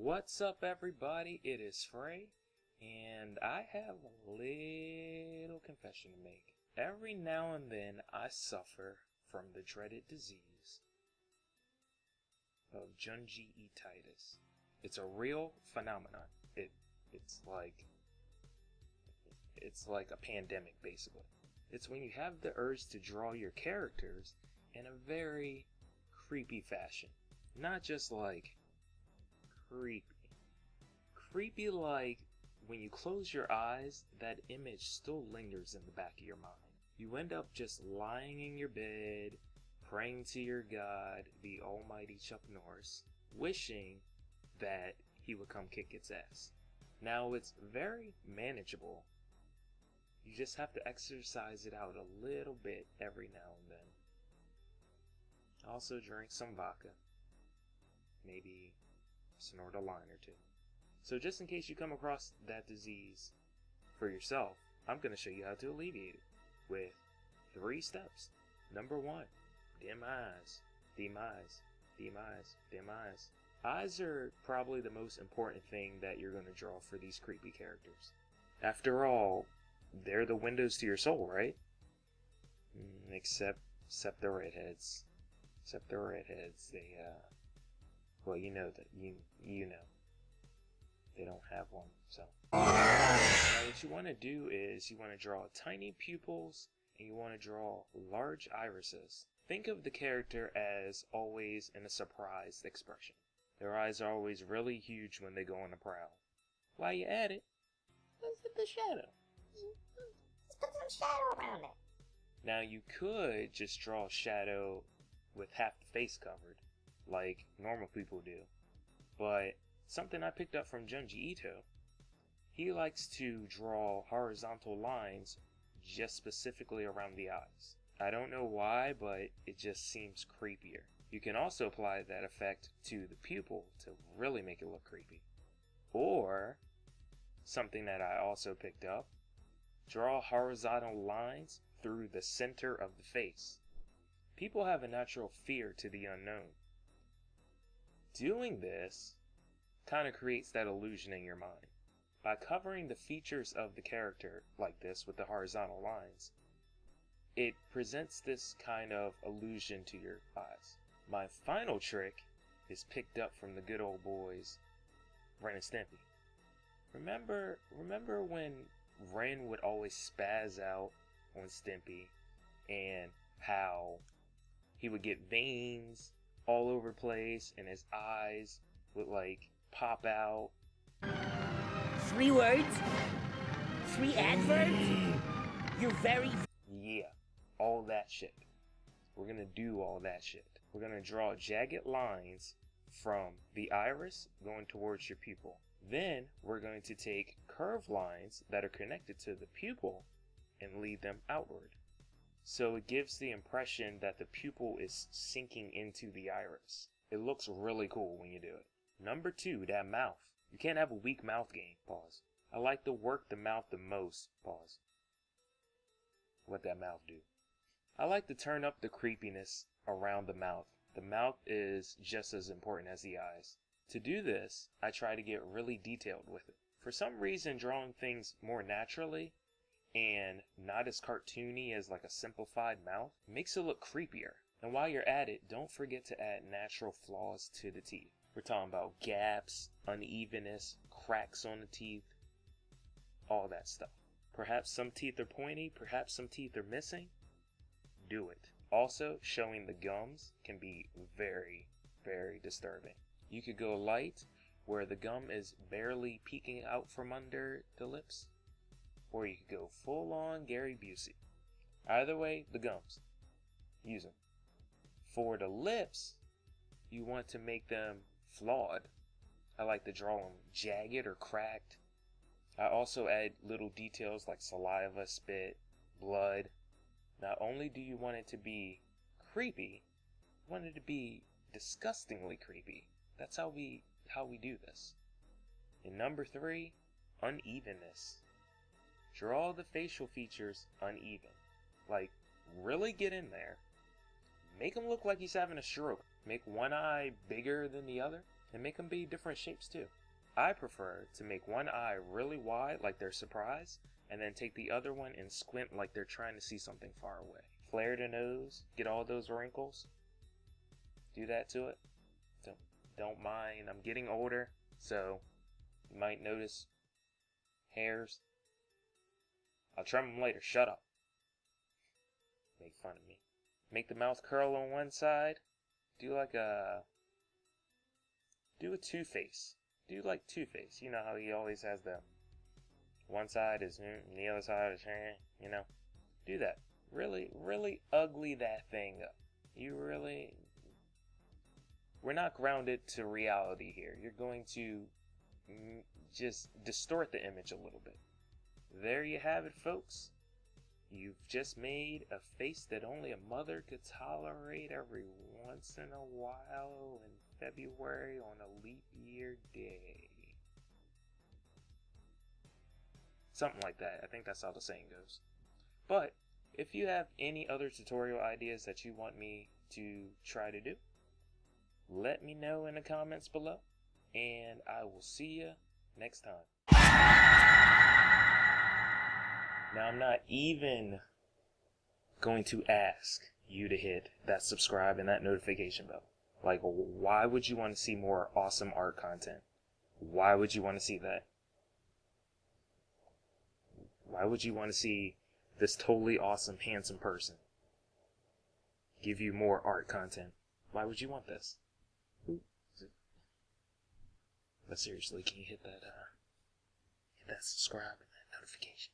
What's up, everybody? It is Frey, and I have a little confession to make. Every now and then I suffer from the dreaded disease of gingivitis. It's a real phenomenon. It's like a pandemic, basically. It's when you have the urge to draw your characters in a very creepy fashion. Not just like creepy like when you close your eyes, that image still lingers in the back of your mind. You end up just lying in your bed, praying to your god, the almighty Chuck Norris, wishing that he would come kick its ass. Now, it's very manageable. You just have to exercise it out a little bit every now and then. Also drink some vodka. Maybe snort a line or two. So just in case you come across that disease for yourself, I'm going to show you how to alleviate it with 3 steps. Number 1, dim eyes. Dim eyes. Dim eyes. Dim eyes. Eyes are probably the most important thing that you're going to draw for these creepy characters. After all, they're the windows to your soul, right? Except the redheads. Except the redheads, they, well, you know that, you know. They don't have one, so. Now what you want to do is you want to draw tiny pupils and you want to draw large irises. Think of the character as always in a surprised expression. Their eyes are always really huge when they go on a prowl. While you're at it, let's hit the shadow. Let's put some shadow around it. Now you could just draw a shadow with half the face covered, like normal people do. But something I picked up from Junji Ito, he likes to draw horizontal lines just specifically around the eyes. I don't know why, but it just seems creepier. You can also apply that effect to the pupil to really make it look creepy. Or, something that I also picked up, draw horizontal lines through the center of the face. People have a natural fear to the unknown. Doing this kind of creates that illusion in your mind. By covering the features of the character like this with the horizontal lines, it presents this kind of illusion to your eyes. My final trick is picked up from the good old boys, Ren and Stimpy. Remember when Ren would always spaz out on Stimpy and how he would get veins all over the place and his eyes would like pop out. 3 words? 3 adverbs? You're very... Yeah, all that shit. We're gonna do all that shit. We're gonna draw jagged lines from the iris going towards your pupil. Then we're going to take curved lines that are connected to the pupil and lead them outward. So it gives the impression that the pupil is sinking into the iris. It looks really cool when you do it. Number 2, that mouth. You can't have a weak mouth game. Pause. I like to work the mouth the most. Pause. What that mouth do? I like to turn up the creepiness around the mouth. The mouth is just as important as the eyes. To do this, I try to get really detailed with it. For some reason, drawing things more naturally and not as cartoony as like a simplified mouth makes it look creepier. And while you're at it, don't forget to add natural flaws to the teeth. We're talking about gaps, unevenness, cracks on the teeth, all that stuff. Perhaps some teeth are pointy, perhaps some teeth are missing. Do it. Also, showing the gums can be very, very disturbing. You could go light, where the gum is barely peeking out from under the lips, or you could go full on Gary Busey. Either way, the gums. Use them. For the lips, you want to make them flawed. I like to draw them jagged or cracked. I also add little details like saliva, spit, blood. Not only do you want it to be creepy, you want it to be disgustingly creepy. That's how we do this. And number 3, unevenness. Draw the facial features uneven. Like, really get in there. Make him look like he's having a stroke. Make one eye bigger than the other. And make them be different shapes too. I prefer to make one eye really wide like they're surprised, and then take the other one and squint like they're trying to see something far away. Flare the nose, get all those wrinkles. Do that to it. Don't mind. I'm getting older, so you might notice hairs. I'll trim them later. Shut up. Make fun of me. Make the mouth curl on one side. Do a Two-Face. Do like Two-Face. You know how he always has the one side is and the other side is you know. Do that. Really, really ugly that thing up. We're not grounded to reality here. You're going to just distort the image a little bit. There you have it, folks. You've just made a face that only a mother could tolerate every once in a while in February on a leap year day. Something like that. I think that's how the saying goes. But if you have any other tutorial ideas that you want me to try to do, let me know in the comments below, and I will see you next time. Now, I'm not even going to ask you to hit that subscribe and that notification bell. Like, why would you want to see more awesome art content? Why would you want to see that? Why would you want to see this totally awesome, handsome person give you more art content? Why would you want this? But seriously, can you hit that subscribe and that notification?